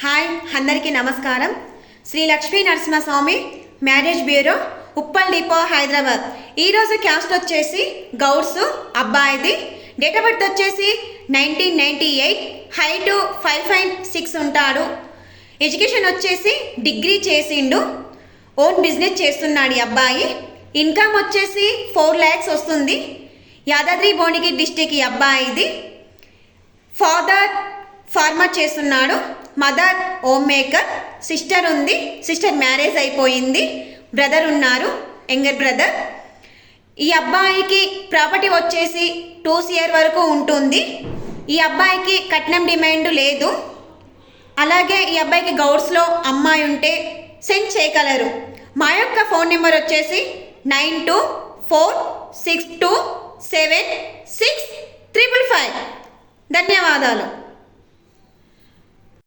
Hi అందరికీ నమస్కారం. Shri Lakshmi Narasimhaswamy marriage bureau Uppal depot Hyderabad. ఈరోజు క్యాస్ట్ వచ్చేసి గౌడ్స్, అబ్బాయిది. డేట్ ఆఫ్ బర్త్ వచ్చేసి 1998, హైటు 5'6" ఉంటాడు. ఎడ్యుకేషన్ వచ్చేసి డిగ్రీ చేసిండు. ఓన్ బిజినెస్ చేస్తున్నాడు ఈ అబ్బాయి. ఇన్కమ్ వచ్చేసి 4 lakhs వస్తుంది. యాదాద్రి భువనగిరి డిస్టిక్ ఈ అబ్బాయిది. ఫాదర్ ఫార్మర్ చేస్తున్నాడు, మదర్ హోమ్ మేకర్. సిస్టర్ ఉంది, సిస్టర్ మ్యారేజ్ అయిపోయింది. బ్రదర్ ఉన్నారు, యంగర్ బ్రదర్. ఈ అబ్బాయికి ప్రాపర్టీ వచ్చేసి 2 CR వరకు ఉంటుంది. ఈ అబ్బాయికి కట్నం డిమాండ్ లేదు. అలాగే ఈ అబ్బాయికి గౌడ్స్లో అమ్మాయి ఉంటే సెండ్ చేయగలరు. మా యొక్క ఫోన్ నెంబర్ వచ్చేసి 9246276555. ధన్యవాదాలు.